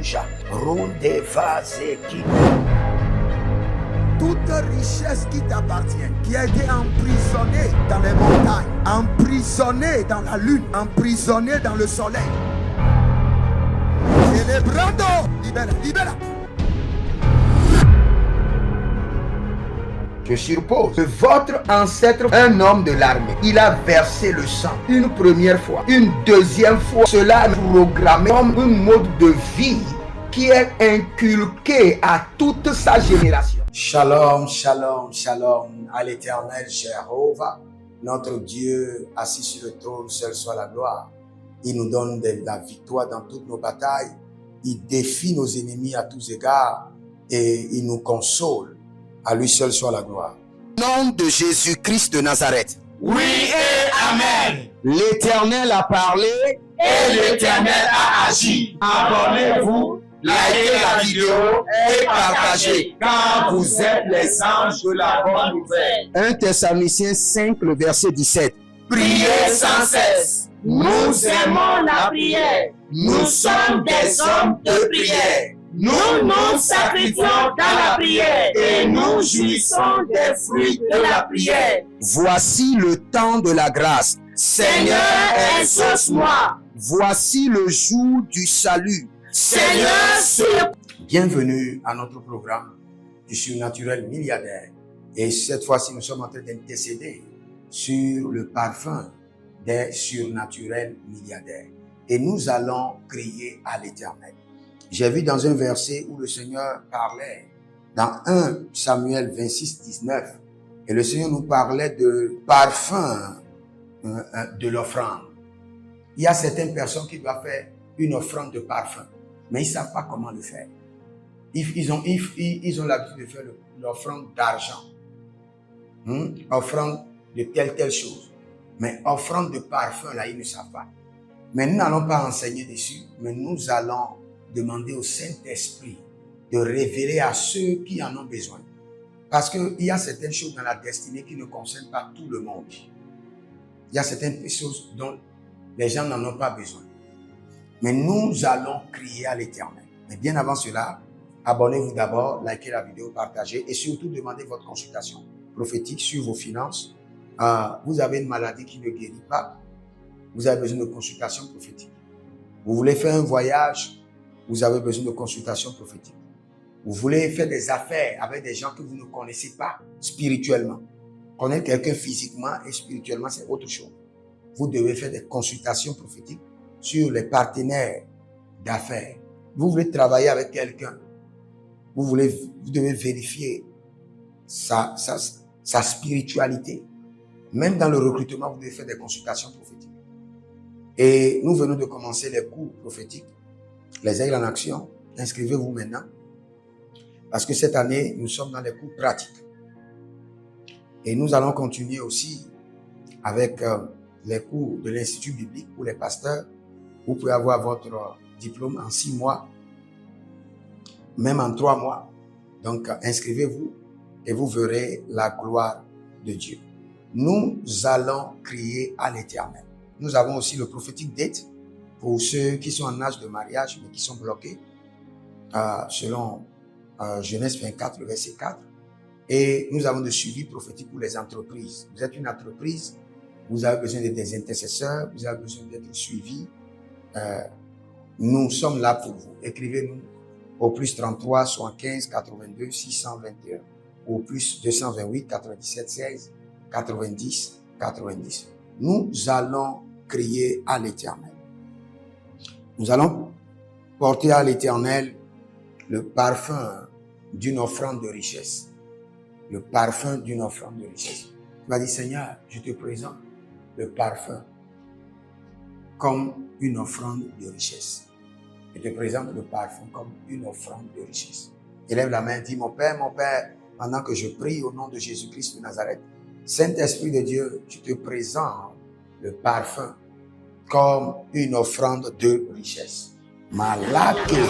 Rouge, Ronde Vazeki. Toute richesse qui t'appartient, qui a été emprisonnée dans les montagnes, emprisonnée dans la lune, emprisonnée dans le soleil. Célébrando, libère, libère. Je suppose que votre ancêtre, un homme de l'armée, il a versé le sang une première fois, une deuxième fois. Cela est programmé comme un mode de vie qui est inculqué à toute sa génération. Shalom, shalom, shalom à l'Éternel Jéhovah, notre Dieu assis sur le trône, seul soit la gloire. Il nous donne de la victoire dans toutes nos batailles. Il défie nos ennemis à tous égards et il nous console. À lui seul soit la gloire. Au nom de Jésus-Christ de Nazareth. Oui et Amen. L'Éternel a parlé et l'Éternel a agi. Abonnez-vous, likez la vidéo et partagez, car vous êtes les anges de la bonne nouvelle. 1 Thessaloniciens 5, le verset 17. Priez sans cesse. Nous aimons la prière. Nous sommes des hommes de prière. Nous nous sacrifions dans la prière et nous jouissons des fruits de la prière. Voici le temps de la grâce. Seigneur, exauce-moi. Voici le jour du salut. Seigneur, bienvenue à notre programme du surnaturel milliardaire. Et cette fois-ci, nous sommes en train d'intercéder sur le parfum des surnaturels milliardaires. Et nous allons crier à l'Éternel. J'ai vu dans un verset où le Seigneur parlait, dans 1 Samuel 26, 19, et le Seigneur nous parlait de parfum de l'offrande. Il y a certaines personnes qui doivent faire une offrande de parfum, mais ils ne savent pas comment le faire. Ils ont l'habitude de faire l'offrande d'argent, offrande de telle chose, mais offrande de parfum, là, ils ne savent pas. Mais nous n'allons pas enseigner dessus, mais nous allons demander au Saint-Esprit de révéler à ceux qui en ont besoin. Parce qu'il y a certaines choses dans la destinée qui ne concernent pas tout le monde. Il y a certaines choses dont les gens n'en ont pas besoin. Mais nous allons crier à l'Éternel. Mais bien avant cela, abonnez-vous d'abord, likez la vidéo, partagez et surtout demandez votre consultation prophétique sur vos finances. Vous avez une maladie qui ne guérit pas. Vous avez besoin de consultation prophétique. Vous voulez faire un voyage, vous avez besoin de consultation prophétique. Vous voulez faire des affaires avec des gens que vous ne connaissez pas spirituellement. Connaître quelqu'un physiquement et spirituellement, c'est autre chose. Vous devez faire des consultations prophétiques sur les partenaires d'affaires. Vous voulez travailler avec quelqu'un. Vous devez vérifier sa spiritualité. Même dans le recrutement, vous devez faire des consultations prophétiques. Et nous venons de commencer les cours prophétiques. Les aigles en action, inscrivez-vous maintenant. Parce que cette année, nous sommes dans les cours pratiques. Et nous allons continuer aussi avec les cours de l'Institut biblique pour les pasteurs. Vous pouvez avoir votre diplôme en 6 mois, même en 3 mois. Donc, inscrivez-vous et vous verrez la gloire de Dieu. Nous allons crier à l'Éternel. Nous avons aussi le prophétique date pour ceux qui sont en âge de mariage mais qui sont bloqués selon Genèse 24, le verset 4. Et nous avons le suivi prophétique pour les entreprises. Vous êtes une entreprise, vous avez besoin de des intercesseurs, vous avez besoin d'être suivis. Nous sommes là pour vous. Écrivez-nous au plus 33 75 82 621 ou au plus 228 97 16 90 90. Nous allons crier à l'Éternel. Nous allons porter à l'Éternel le parfum d'une offrande de richesse. Le parfum d'une offrande de richesse. Tu vas dire, Seigneur, je te présente le parfum comme une offrande de richesse. Je te présente le parfum comme une offrande de richesse. Élève la main, dis, mon Père, pendant que je prie au nom de Jésus-Christ de Nazareth, Saint-Esprit de Dieu, je te présente le parfum comme une offrande de richesse. Malake.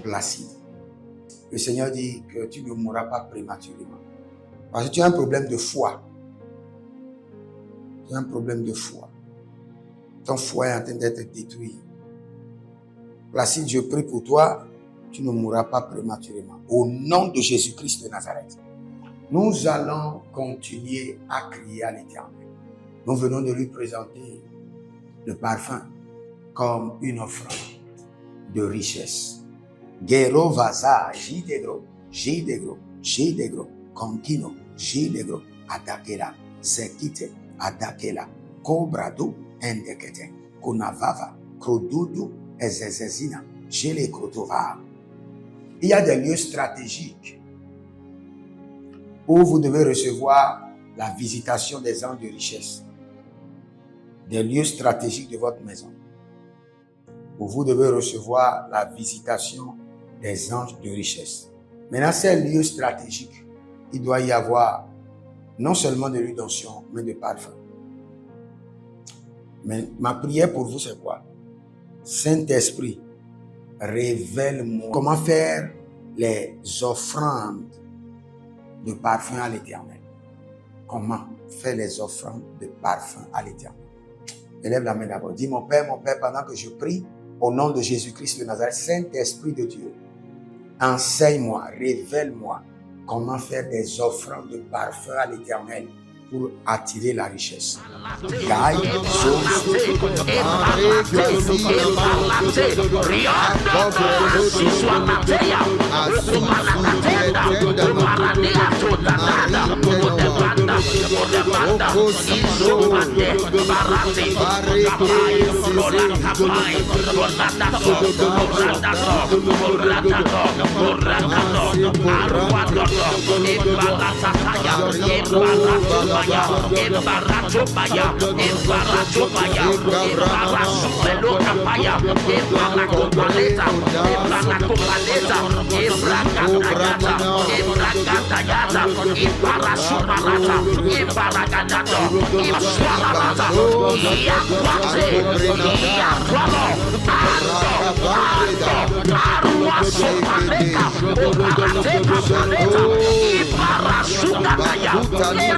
Placide. Le Seigneur dit que tu ne mourras pas prématurément. Parce que tu as un problème de foi. Tu as un problème de foi. Ton foi est en train d'être détruit. Placide, je prie pour toi. Tu ne mourras pas prématurément. Au nom de Jésus-Christ de Nazareth. Nous allons continuer à crier à l'Éternel. Nous venons de lui présenter le parfum comme une offrande de richesse. Gero vaza, jidegro, jidegro, jidegro, konkino, jidegro, adakela, zekite, adakela, kobrado, endekete, konavava, krodudu, ezezezina, jele krotova. Il y a des lieux stratégiques où vous devez recevoir la visitation des anges de richesse. Des lieux stratégiques de votre maison où vous devez recevoir la visitation des anges de richesse. Maintenant, ces lieux stratégiques, il doit y avoir non seulement de l'huile d'onction, mais de parfum. Mais ma prière pour vous, c'est quoi? Saint-Esprit, révèle-moi comment faire les offrandes de parfum à l'Éternel. Comment faire les offrandes de parfum à l'Éternel? Élève la main d'abord. Dis, mon Père, pendant que je prie, au nom de Jésus-Christ de Nazareth, Saint-Esprit de Dieu, enseigne-moi, révèle-moi comment faire des offrandes de parfum à l'Éternel pour attirer la richesse. Separato,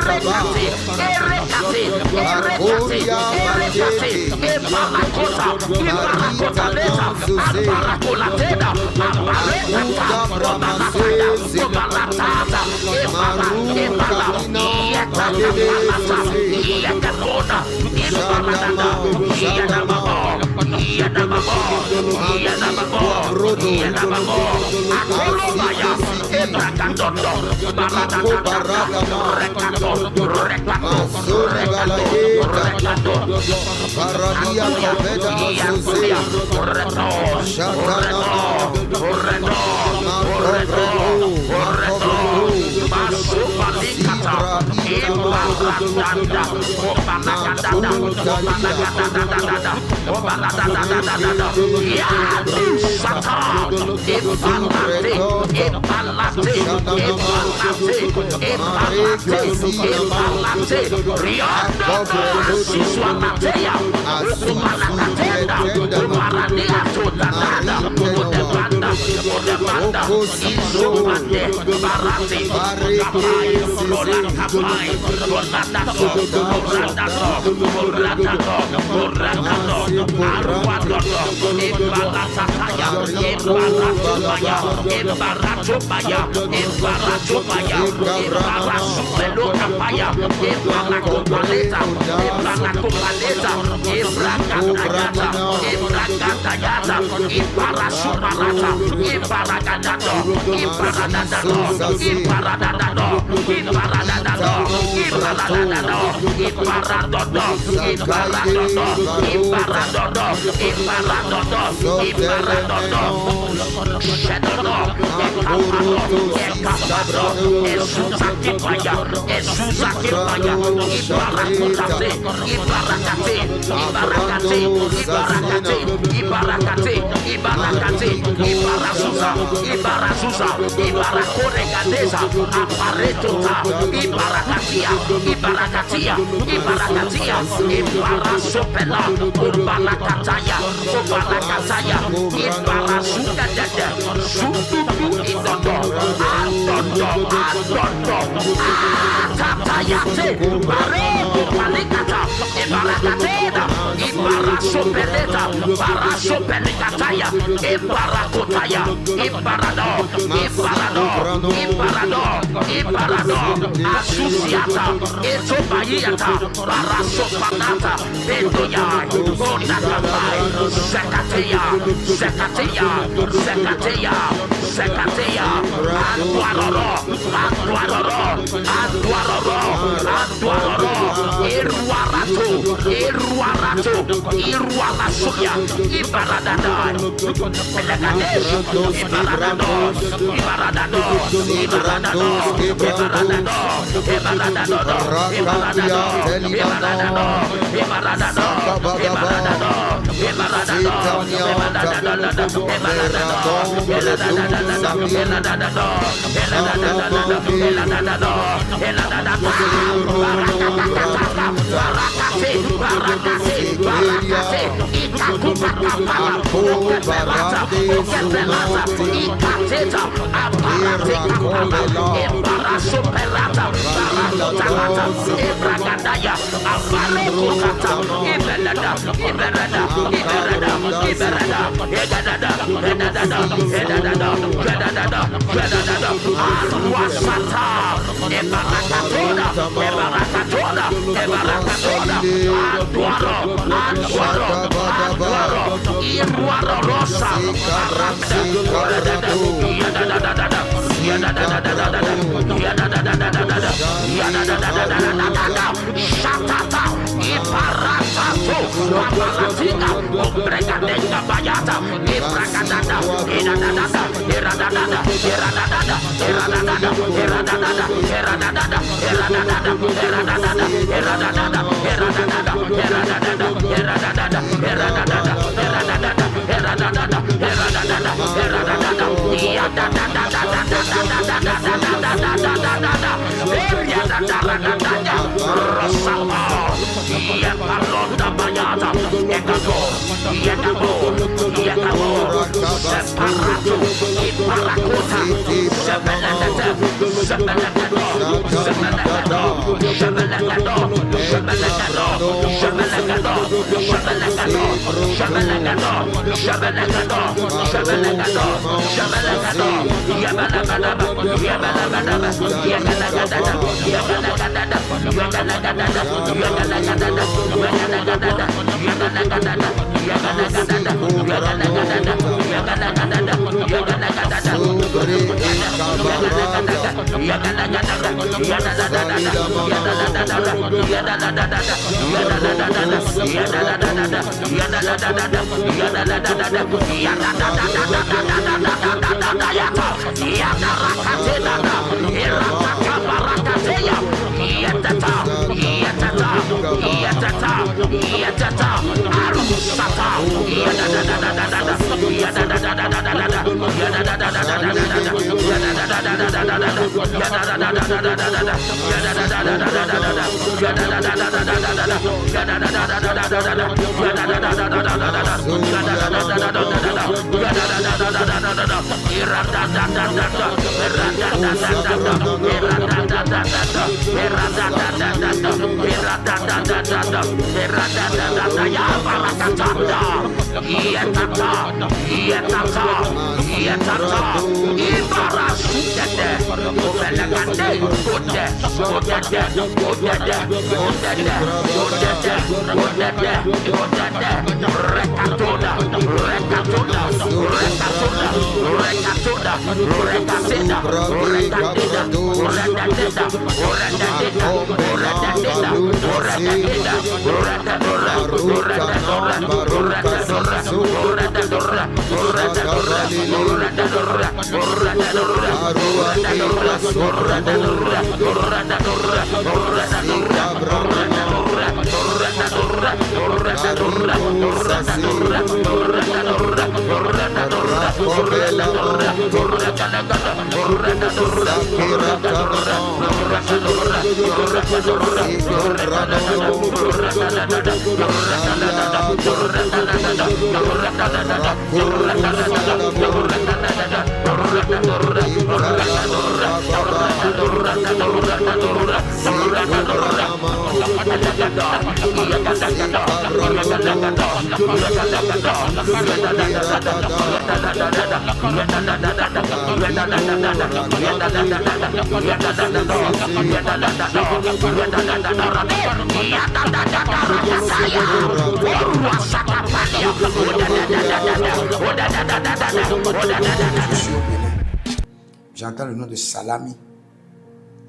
J'entends le nom de Salami.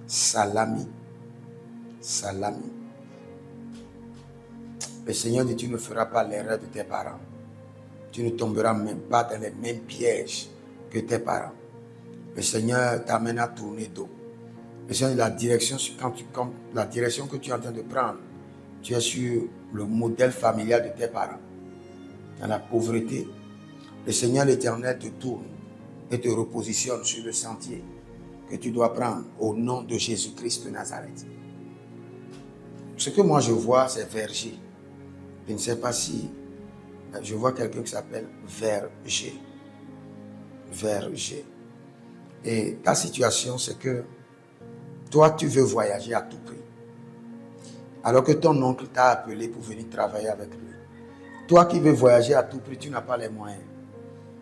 Salami. Salami. Le Seigneur dit, tu ne feras pas l'erreur de tes parents. Tu ne tomberas même pas dans les mêmes pièges que tes parents. Le Seigneur t'amène à tourner dos. Le Seigneur, la direction que tu es en train de prendre, tu es sur le modèle familial de tes parents. Dans la pauvreté, le Seigneur l'Éternel te tourne et te repositionne sur le sentier que tu dois prendre au nom de Jésus-Christ de Nazareth. Ce que moi je vois, c'est verger. Je ne sais pas si je vois quelqu'un qui s'appelle verger. Verger. Et ta situation, c'est que toi, tu veux voyager à tout prix. Alors que ton oncle t'a appelé pour venir travailler avec lui. Toi qui veux voyager à tout prix, tu n'as pas les moyens.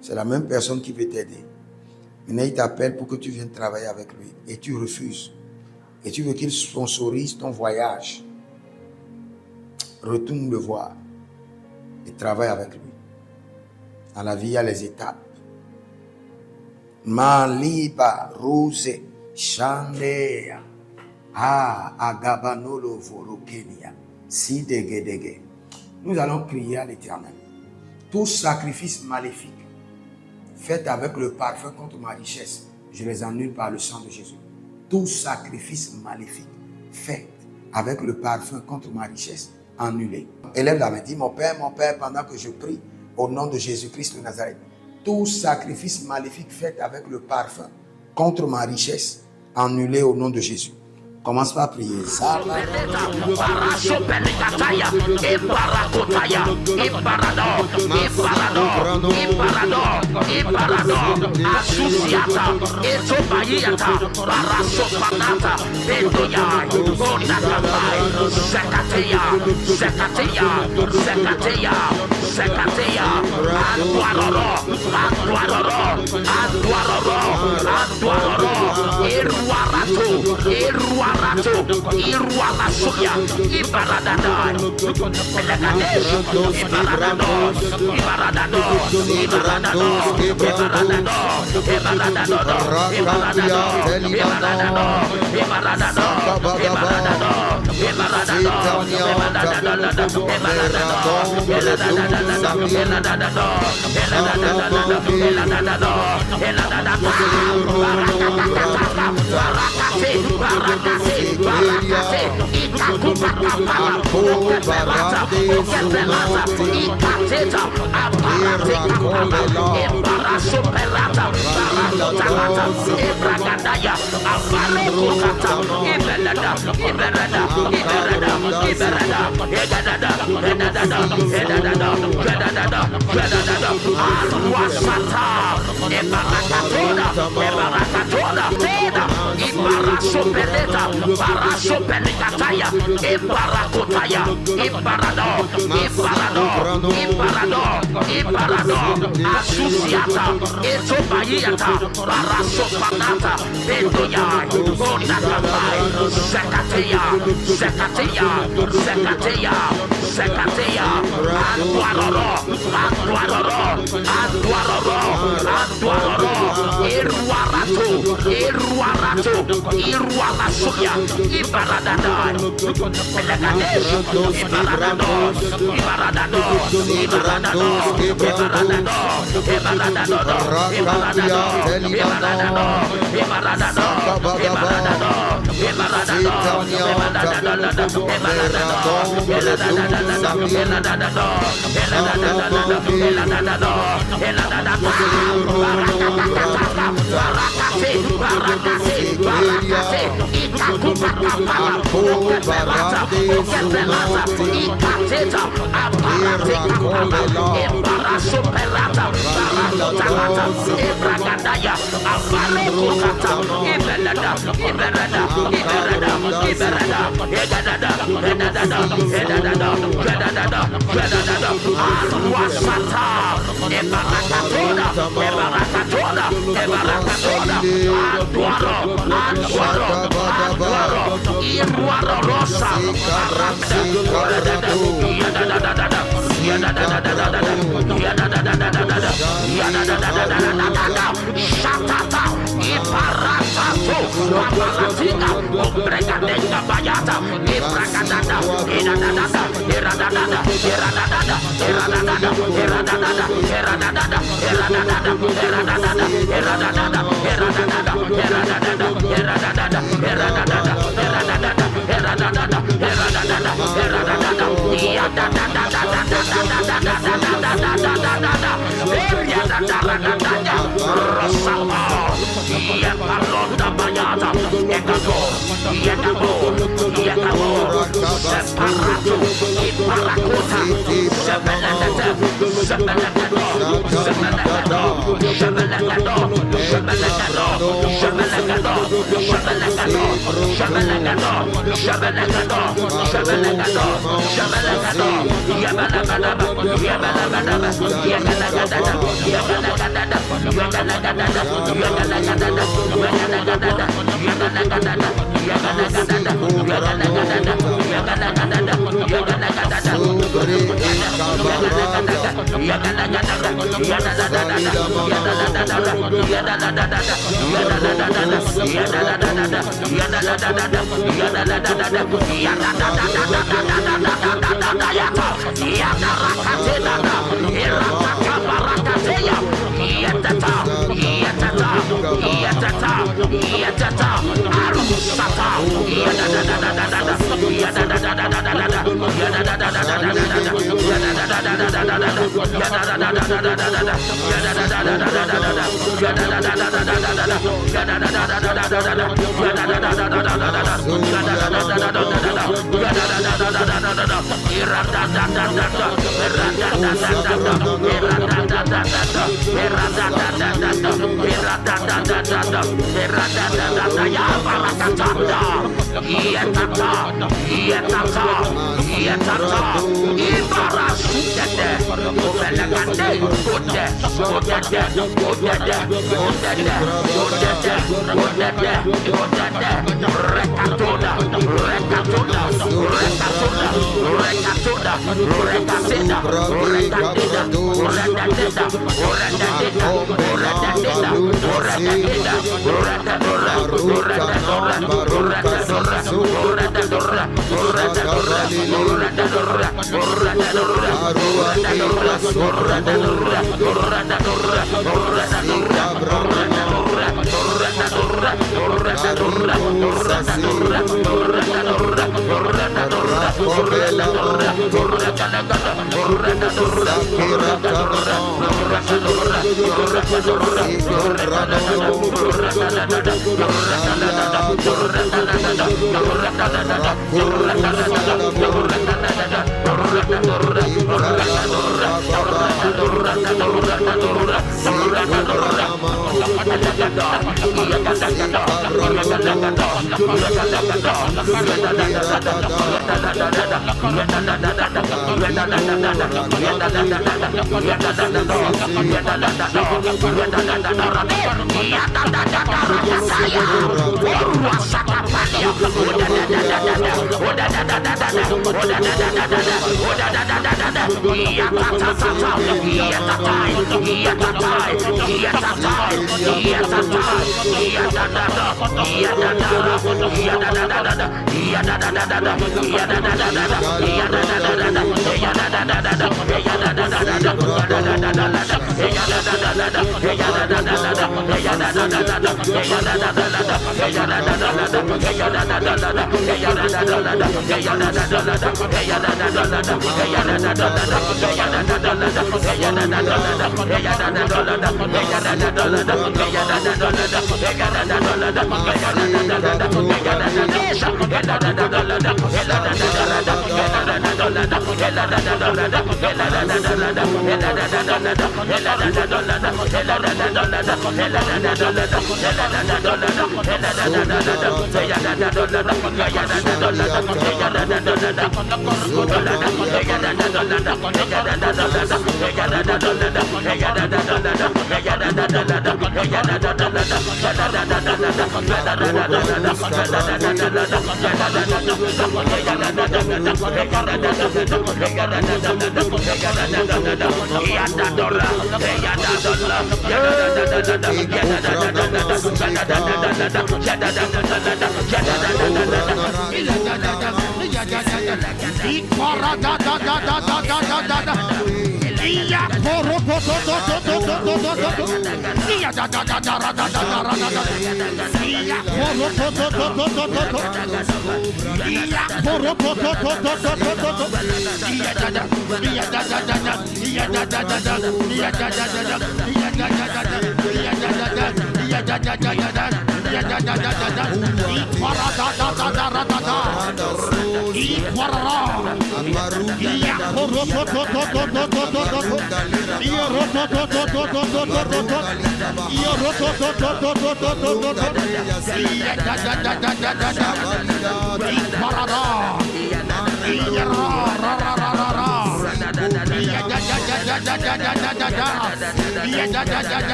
C'est la même personne qui veut t'aider. Maintenant, il t'appelle pour que tu viennes travailler avec lui. Et tu refuses. Et tu veux qu'il sponsorise ton voyage. Retourne le voir. Et travaille avec lui. Dans la vie, il y a les étapes. Maliba rose chandea. Agabanolo volokenia. Sidegedege. Nous allons prier à l'Éternel. Tout sacrifice maléfique fait avec le parfum contre ma richesse, je les annule par le sang de Jésus. Tout sacrifice maléfique fait avec le parfum contre ma richesse, annulé. Élève la main, dis mon Père, pendant que je prie au nom de Jésus-Christ de Nazareth. Tout sacrifice maléfique fait avec le parfum contre ma richesse, annulé au nom de Jésus. Commence par prier.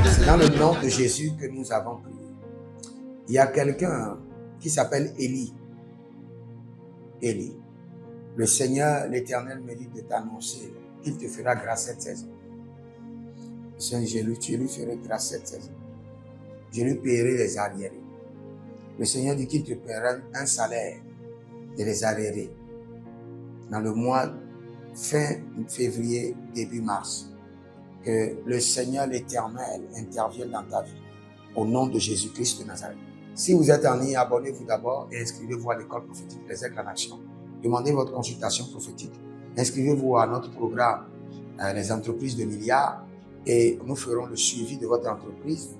C'est dans le nom de Jésus que nous avons prié. Il y a quelqu'un qui s'appelle Élie. Élie. Le Seigneur, l'Éternel, me dit de t'annoncer qu'il te fera grâce cette saison. Je lui ferai grâce cette saison. Je lui paierai les arriérés. Le Seigneur dit qu'il te paiera un salaire de les arriérés dans le mois fin février, début mars. Que le Seigneur, l'Éternel, intervienne dans ta vie. Au nom de Jésus-Christ de Nazareth. Si vous êtes en ligne, abonnez-vous d'abord et inscrivez-vous à l'école prophétique Les Aigles en Action. Demandez votre consultation prophétique. Inscrivez-vous à notre programme Les entreprises de milliards et nous ferons le suivi de votre entreprise.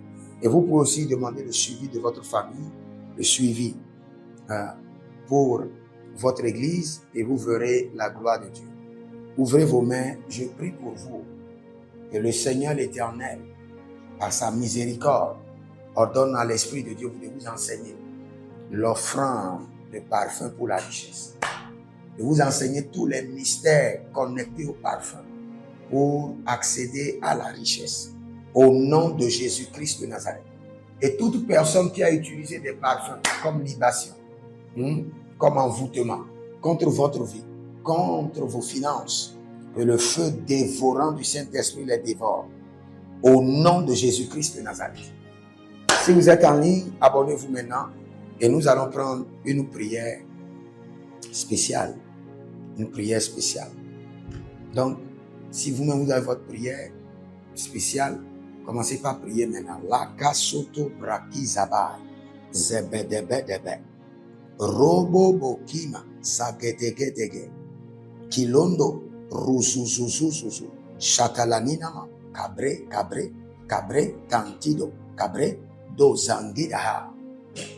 Et vous pouvez aussi demander le suivi de votre famille, le suivi pour votre église et vous verrez la gloire de Dieu. Ouvrez vos mains, je prie pour vous que le Seigneur l'Éternel, par sa miséricorde, ordonne à l'Esprit de Dieu de vous enseigner l'offrande de parfum pour la richesse. De vous enseigner tous les mystères connectés au parfum pour accéder à la richesse. Au nom de Jésus-Christ de Nazareth. Et toute personne qui a utilisé des parfums comme libation, comme envoûtement, contre votre vie, contre vos finances, que le feu dévorant du Saint-Esprit les dévore. Au nom de Jésus-Christ de Nazareth. Si vous êtes en ligne, abonnez-vous maintenant et nous allons prendre une prière spéciale. Une prière spéciale. Donc, si vous-même vous avez votre prière spéciale, commencez par prier maintenant. La kasoto braki zabai, zebedebedebe, robo bokima, zagedegedege, kilondo, ruzuzuzuzuzu, chakalaninama, cabré, cabré, cabré, tantido, cabré, dozangidaha.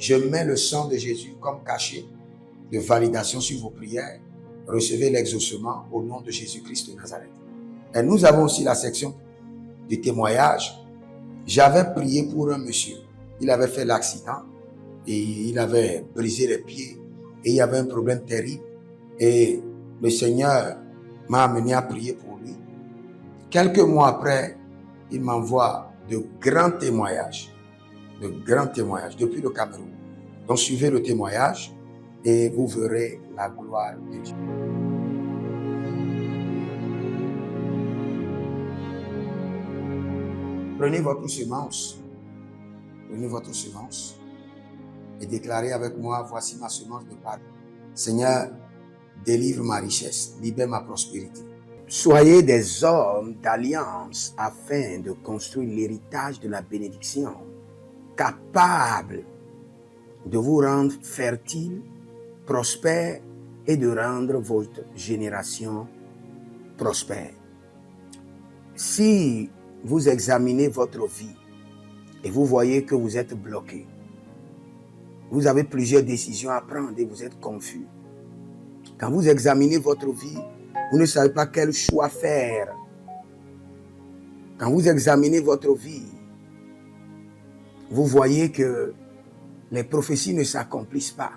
Je mets le sang de Jésus comme cachet de validation sur vos prières. Recevez l'exaucement au nom de Jésus-Christ de Nazareth. Et nous avons aussi la section du témoignage. J'avais prié pour un monsieur. Il avait fait l'accident et il avait brisé les pieds et il y avait un problème terrible. Et le Seigneur m'a amené à prier pour lui. Quelques mois après, il m'envoie de grands témoignages depuis le Cameroun. Donc suivez le témoignage et vous verrez la gloire de Dieu. Prenez votre semence et déclarez avec moi, voici ma semence de pardon. Seigneur, délivre ma richesse, libère ma prospérité. Soyez des hommes d'alliance afin de construire l'héritage de la bénédiction, capables de vous rendre fertile, prospère et de rendre votre génération prospère. Si vous examinez votre vie et vous voyez que vous êtes bloqué, vous avez plusieurs décisions à prendre et vous êtes confus. Quand vous examinez votre vie, vous ne savez pas quel choix faire. Quand vous examinez votre vie, vous voyez que les prophéties ne s'accomplissent pas.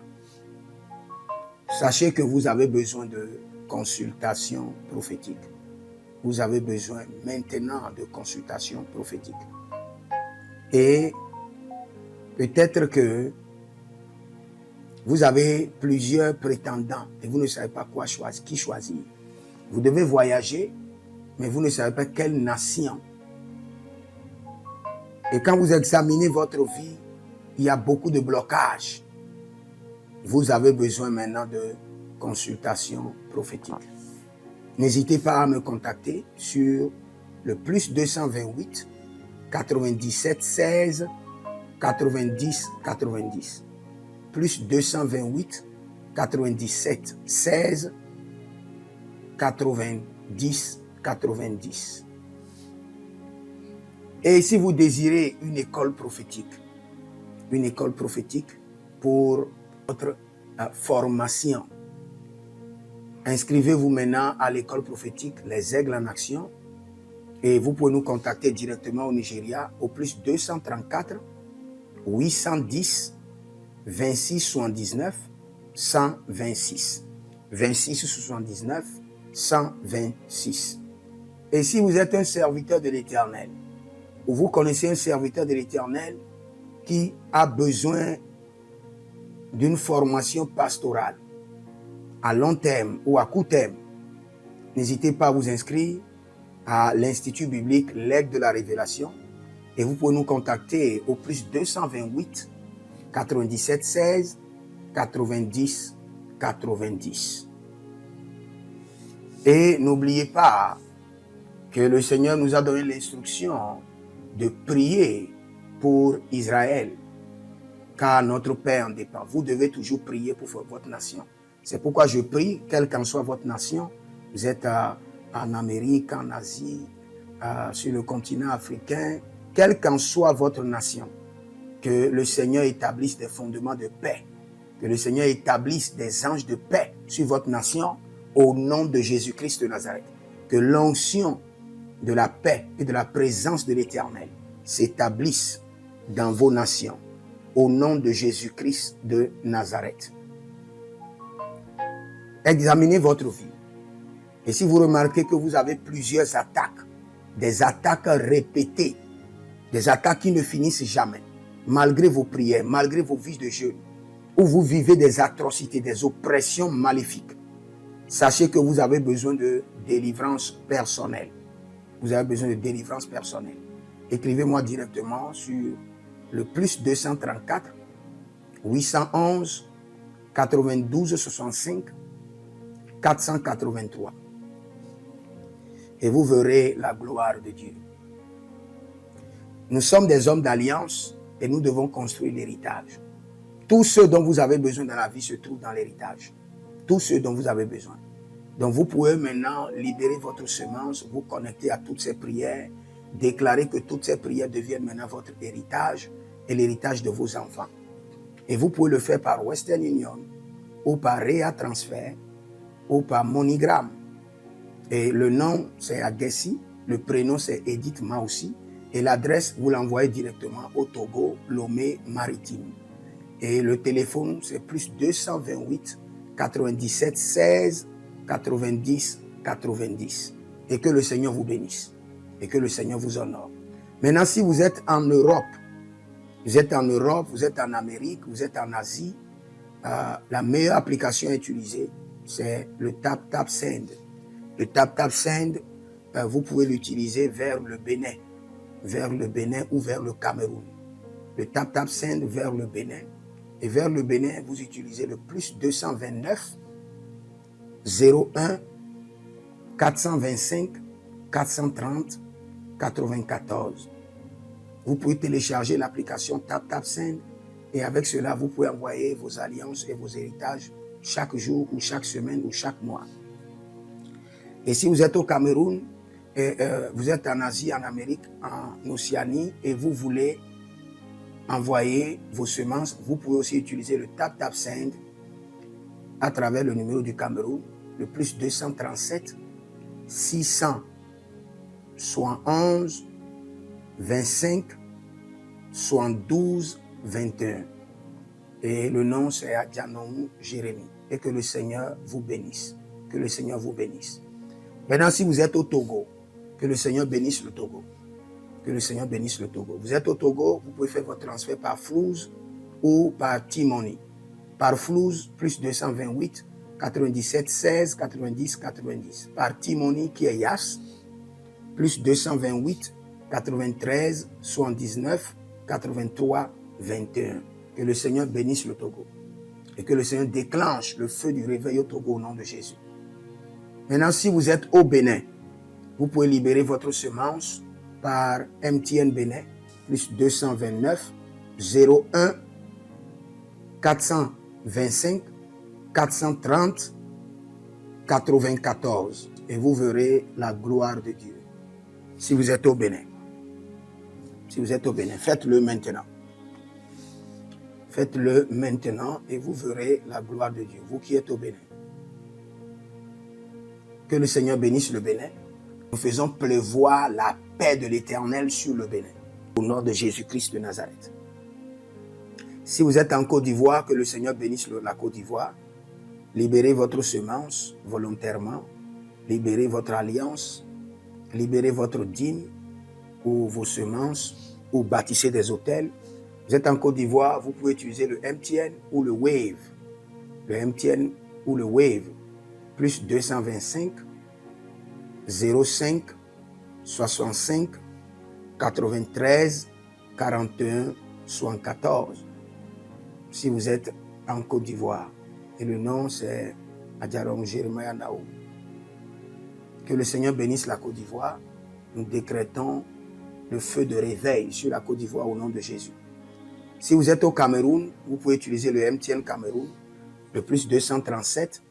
Sachez que vous avez besoin de consultation prophétique. Vous avez besoin maintenant de consultation prophétique. Et peut-être que vous avez plusieurs prétendants et vous ne savez pas qui choisir. Vous devez voyager, mais vous ne savez pas quelle nation. Et quand vous examinez votre vie, il y a beaucoup de blocages. Vous avez besoin maintenant de consultation prophétique. N'hésitez pas à me contacter sur le plus 228 97 16 90 90. Plus 228 97 16 90 90. Et si vous désirez une école prophétique pour votre formation. Inscrivez-vous maintenant à l'école prophétique Les Aigles en Action et vous pouvez nous contacter directement au Nigeria au plus 234 810 26 79 126. 26 79 126. Et si vous êtes un serviteur de l'Éternel, ou vous connaissez un serviteur de l'Éternel qui a besoin d'une formation pastorale à long terme ou à court terme, n'hésitez pas à vous inscrire à l'Institut biblique L'Aigle de la Révélation et vous pouvez nous contacter au plus 228 97 16 90 90. Et n'oubliez pas que le Seigneur nous a donné l'instruction de prier pour Israël, car notre paix en dépend. Vous devez toujours prier pour votre nation. C'est pourquoi je prie, quelle qu'en soit votre nation, vous êtes en Amérique, en Asie, sur le continent africain, quelle qu'en soit votre nation, que le Seigneur établisse des fondements de paix, que le Seigneur établisse des anges de paix sur votre nation au nom de Jésus-Christ de Nazareth. Que l'onction de la paix et de la présence de l'Éternel s'établisse dans vos nations au nom de Jésus-Christ de Nazareth. Examinez votre vie. Et si vous remarquez que vous avez plusieurs attaques, des attaques répétées, des attaques qui ne finissent jamais, malgré vos prières, malgré vos vies de jeûne, où vous vivez des atrocités, des oppressions maléfiques, sachez que vous avez besoin de délivrance personnelle. Vous avez besoin de délivrance personnelle. Écrivez-moi directement sur le plus 234 811 92 65 483. Et vous verrez la gloire de Dieu. Nous sommes des hommes d'alliance et nous devons construire l'héritage. Tout ce dont vous avez besoin dans la vie se trouve dans l'héritage. Tout ce dont vous avez besoin. Donc vous pouvez maintenant libérer votre semence, vous connecter à toutes ces prières, déclarer que toutes ces prières deviennent maintenant votre héritage et l'héritage de vos enfants. Et vous pouvez le faire par Western Union ou par Rea Transfer ou par MoneyGram. Et le nom c'est Agessi, le prénom c'est Edith Maussi et l'adresse vous l'envoyez directement au Togo, Lomé Maritime. Et le téléphone c'est plus 228 97 16 90 90. Et que le Seigneur vous bénisse. Et que le Seigneur vous honore. Maintenant, si vous êtes en Europe, vous êtes en Amérique, vous êtes en Asie, la meilleure application à utiliser, c'est le TapTapSend. Le TapTapSend, vous pouvez l'utiliser vers le Bénin ou vers le Cameroun. Le TapTapSend vers le Bénin. Et vers le Bénin, vous utilisez le plus 229 01 425 430 94. Vous pouvez télécharger l'application TapTapSend et avec cela, vous pouvez envoyer vos alliances et vos héritages chaque jour ou chaque semaine ou chaque mois. Et si vous êtes au Cameroun, vous êtes en Asie, en Amérique, en Océanie et vous voulez envoyer vos semences, vous pouvez aussi utiliser le TapTapSend à travers le numéro du Cameroun, le plus 237 671 25 72 21. Et le nom c'est Adjanou Jérémie. Et que le Seigneur vous bénisse. Que le Seigneur vous bénisse. Maintenant, si vous êtes au Togo, que le Seigneur bénisse le Togo. Que le Seigneur bénisse le Togo. Vous êtes au Togo, vous pouvez faire votre transfert par Flouz ou par T-Money. Par Flouz, plus 228 97 16 90 90. Par T-Money qui est Yas, plus 228 93 79 83 21. Que le Seigneur bénisse le Togo. Et que le Seigneur déclenche le feu du réveil au Togo au nom de Jésus. Maintenant, si vous êtes au Bénin, vous pouvez libérer votre semence par MTN Bénin, plus 229 01 425 430 94. Et vous verrez la gloire de Dieu. Si vous êtes au Bénin. Si vous êtes au Bénin, faites-le maintenant. Faites-le maintenant et vous verrez la gloire de Dieu, vous qui êtes au Bénin. Que le Seigneur bénisse le Bénin. Nous faisons pleuvoir la paix de l'Éternel sur le Bénin, au nom de Jésus-Christ de Nazareth. Si vous êtes en Côte d'Ivoire, que le Seigneur bénisse la Côte d'Ivoire. Libérez votre semence volontairement. Libérez votre alliance. Libérez votre dîme ou vos semences ou bâtissez des hôtels. Vous êtes en Côte d'Ivoire, vous pouvez utiliser le MTN ou le Wave. Le MTN ou le Wave. Plus 225 05 65 93 41 74. Si vous êtes en Côte d'Ivoire. Et le nom c'est Adjarom Jeremiah Naou. Que le Seigneur bénisse la Côte d'Ivoire. Nous décrétons le feu de réveil sur la Côte d'Ivoire au nom de Jésus. Si vous êtes au Cameroun, vous pouvez utiliser le MTN Cameroun, le plus 237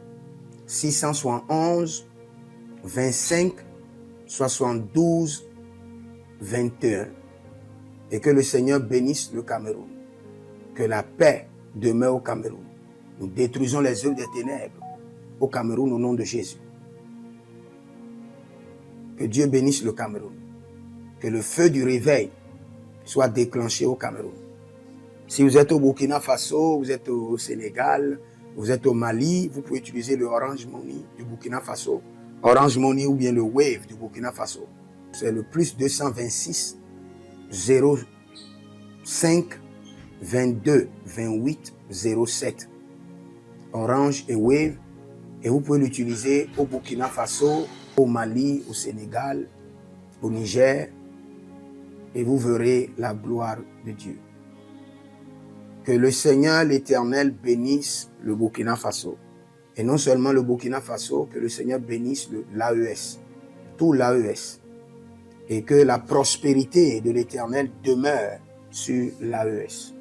671 25 72 21. Et que le Seigneur bénisse le Cameroun. Que la paix demeure au Cameroun. Nous détruisons les œuvres des ténèbres au Cameroun au nom de Jésus. Que Dieu bénisse le Cameroun. Que le feu du réveil soit déclenché au Cameroun. Si vous êtes au Burkina Faso, vous êtes au Sénégal, vous êtes au Mali, vous pouvez utiliser le Orange Money du Burkina Faso. Orange Money ou bien le Wave du Burkina Faso. C'est le plus 226 05 22 28 07. Orange et Wave. Et vous pouvez l'utiliser au Burkina Faso, au Mali, au Sénégal, au Niger. Et vous verrez la gloire de Dieu. Que le Seigneur l'Éternel bénisse le Burkina Faso. Et non seulement le Burkina Faso, que le Seigneur bénisse l'AES, tout l'AES. Et que la prospérité de l'Éternel demeure sur l'AES.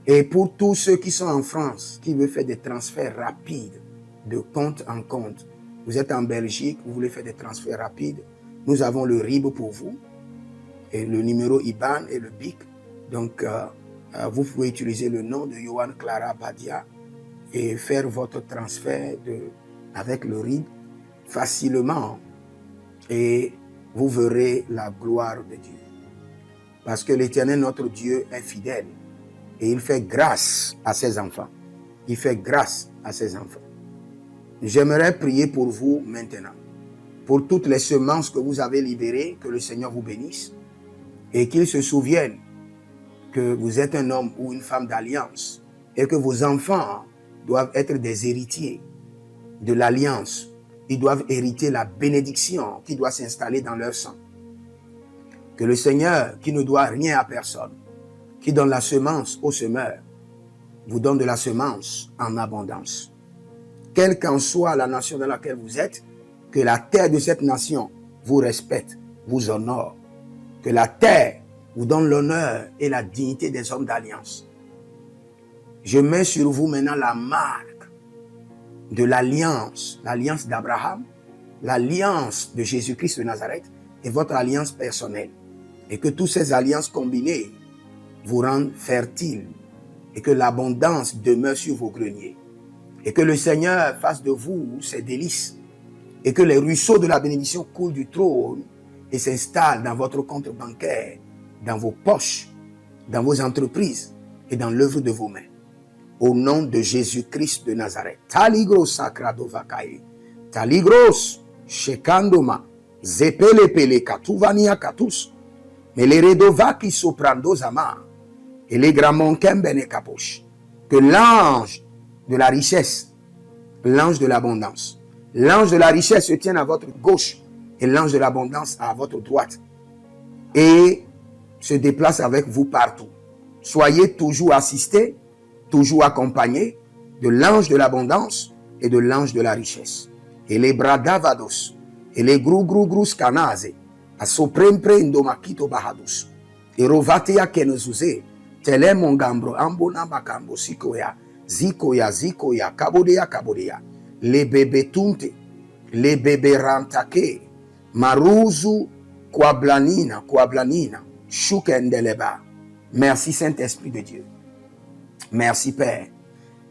Et pour tous ceux qui sont en France, qui veulent faire des transferts rapides de compte en compte, vous êtes en Belgique, vous voulez faire des transferts rapides, nous avons le RIB pour vous, et le numéro IBAN et le BIC. Donc, vous pouvez utiliser le nom de Yohan Clara Badia et faire votre transfert avec le RIB facilement. Et vous verrez la gloire de Dieu. Parce que l'Éternel, notre Dieu, est fidèle. Et il fait grâce à ses enfants. Il fait grâce à ses enfants. J'aimerais prier pour vous maintenant. Pour toutes les semences que vous avez libérées, que le Seigneur vous bénisse. Et qu'il se souvienne que vous êtes un homme ou une femme d'alliance. Et que vos enfants doivent être des héritiers de l'alliance. Ils doivent hériter la bénédiction qui doit s'installer dans leur sang. Que le Seigneur, qui ne doit rien à personne, qui donne la semence au semeur, vous donne de la semence en abondance. Quelle qu'en soit la nation dans laquelle vous êtes, que la terre de cette nation vous respecte, vous honore. Que la terre vous donne l'honneur et la dignité des hommes d'alliance. Je mets sur vous maintenant la marque de l'alliance d'Abraham, l'alliance de Jésus-Christ de Nazareth et votre alliance personnelle. Et que toutes ces alliances combinées vous rendent fertiles et que l'abondance demeure sur vos greniers. Et que le Seigneur fasse de vous ses délices et que les ruisseaux de la bénédiction coulent du trône et s'installent dans votre compte bancaire, dans vos poches, dans vos entreprises et dans l'œuvre de vos mains. Au nom de Jésus-Christ de Nazareth. Taligros sacrado vakae. Taligros shekandoma. Zepelepele katuvania katus. Meleredo vaki soprando zama. Et les gramons kembene kaposh. Que l'ange de la richesse, l'ange de l'abondance, l'ange de la richesse se tienne à votre gauche et l'ange de l'abondance à votre droite. Et se déplace avec vous partout. Soyez toujours assistés, toujours accompagné de l'ange de l'abondance et de l'ange de la richesse. Et les bradavados, et les grou scanase, a soprempre indomakito bahadus, et rovatea kenezuze, tele mongambro ambona makambo sikoya, zikoya, kabodea, les bébés tunte, les bébés rantake, maruzu, kwablanina, shukendeleba. Merci Saint-Esprit de Dieu. Merci Père.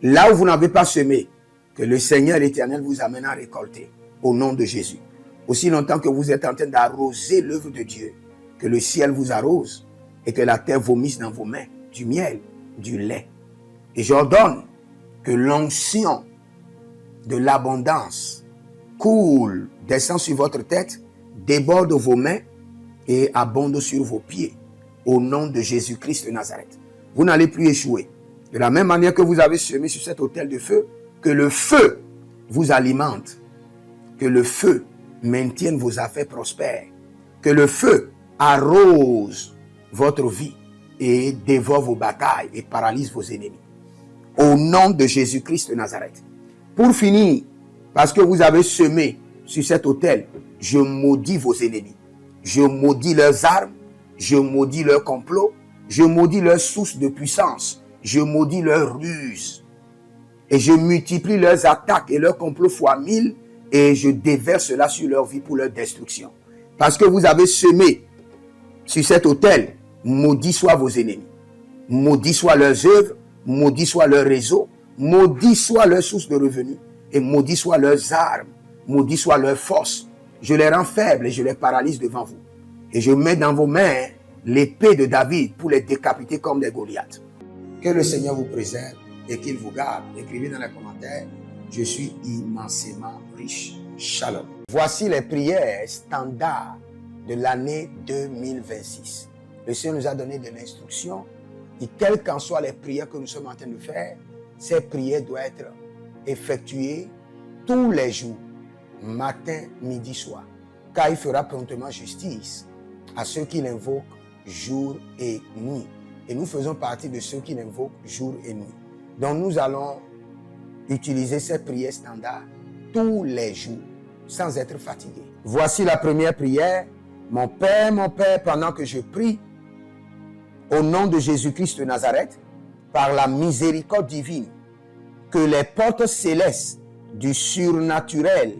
Là où vous n'avez pas semé, que le Seigneur l'Éternel vous amène à récolter au nom de Jésus. Aussi longtemps que vous êtes en train d'arroser l'œuvre de Dieu, que le ciel vous arrose et que la terre vomisse dans vos mains du miel, du lait. Et j'ordonne que l'onction de l'abondance coule, descend sur votre tête, déborde vos mains et abonde sur vos pieds au nom de Jésus-Christ de Nazareth. Vous n'allez plus échouer. De la même manière que vous avez semé sur cet autel de feu, que le feu vous alimente, que le feu maintienne vos affaires prospères, que le feu arrose votre vie et dévore vos batailles et paralyse vos ennemis. Au nom de Jésus-Christ de Nazareth. Pour finir, parce que vous avez semé sur cet autel, je maudis vos ennemis. Je maudis leurs armes, je maudis leurs complots, je maudis leurs sources de puissance, je maudis leurs ruses. Et je multiplie leurs attaques et leurs complots fois 1000 et je déverse cela sur leur vie pour leur destruction. Parce que vous avez semé sur cet autel, maudit soient vos ennemis, maudit soient leurs œuvres, maudit soit leur réseau, maudit soit leur source de revenus et maudit soit leurs armes, maudit soit leur force. Je les rends faibles et je les paralyse devant vous. Et je mets dans vos mains l'épée de David pour les décapiter comme des Goliaths. Que le Seigneur vous préserve et qu'il vous garde. Écrivez dans les commentaires, je suis immensément riche. Shalom. Voici les prières standards de l'année 2026. Le Seigneur nous a donné de l'instruction et quelles qu'en soient les prières que nous sommes en train de faire, ces prières doivent être effectuées tous les jours, matin, midi, soir. Car il fera promptement justice à ceux qui l'invoquent jour et nuit. Et nous faisons partie de ceux qui l'invoquent jour et nuit. Donc nous allons utiliser ces prières standards tous les jours, sans être fatigués. Voici la première prière. Mon Père, pendant que je prie, au nom de Jésus-Christ de Nazareth, par la miséricorde divine, que les portes célestes du surnaturel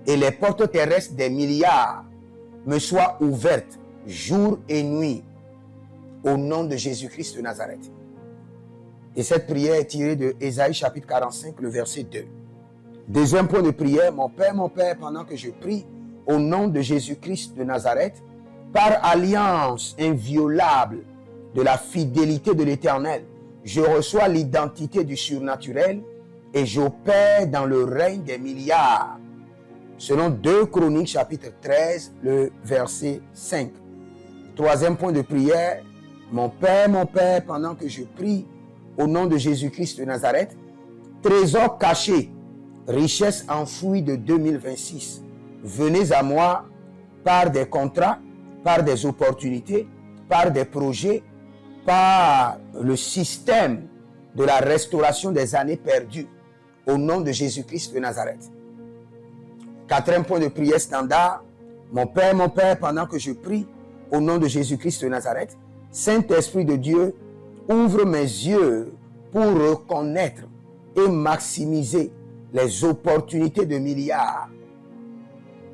et les portes terrestres des milliards me soient ouvertes jour et nuit, au nom de Jésus-Christ de Nazareth. Et cette prière est tirée de Ésaïe chapitre 45, le verset 2. Deuxième point de prière, mon Père, pendant que je prie, au nom de Jésus-Christ de Nazareth, par alliance inviolable de la fidélité de l'Éternel, je reçois l'identité du surnaturel et j'opère dans le règne des milliards. Selon 2 Chroniques chapitre 13, le verset 5. Troisième point de prière, mon Père, pendant que je prie, au nom de Jésus-Christ de Nazareth, trésor caché, richesse enfouie de 2026, venez à moi par des contrats, par des opportunités, par des projets, par le système de la restauration des années perdues, au nom de Jésus-Christ de Nazareth. Quatrième point de prière standard, mon Père, pendant que je prie, au nom de Jésus-Christ de Nazareth, Saint-Esprit de Dieu, ouvre mes yeux pour reconnaître et maximiser les opportunités de milliards.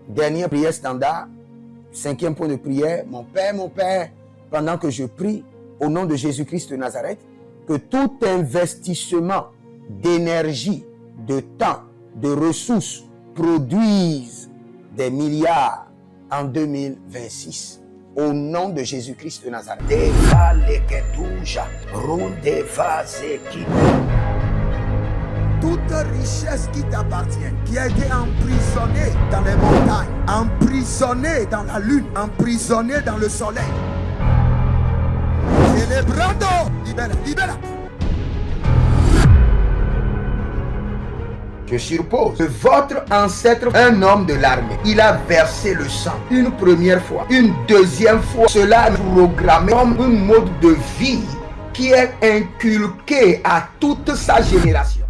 Dernière prière standard, cinquième point de prière, mon Père, pendant que je prie, au nom de Jésus-Christ de Nazareth, que tout investissement d'énergie, de temps, de ressources produise des milliards en 2026. Au nom de Jésus-Christ de Nazareth. Toute richesse qui t'appartient, qui a été emprisonnée dans les montagnes, emprisonnée dans la lune, emprisonnée dans le soleil. Celebrando, libera. Je suppose que votre ancêtre, un homme de l'armée, il a versé le sang une première fois, une deuxième fois. Cela est programmé comme un mode de vie qui est inculqué à toute sa génération.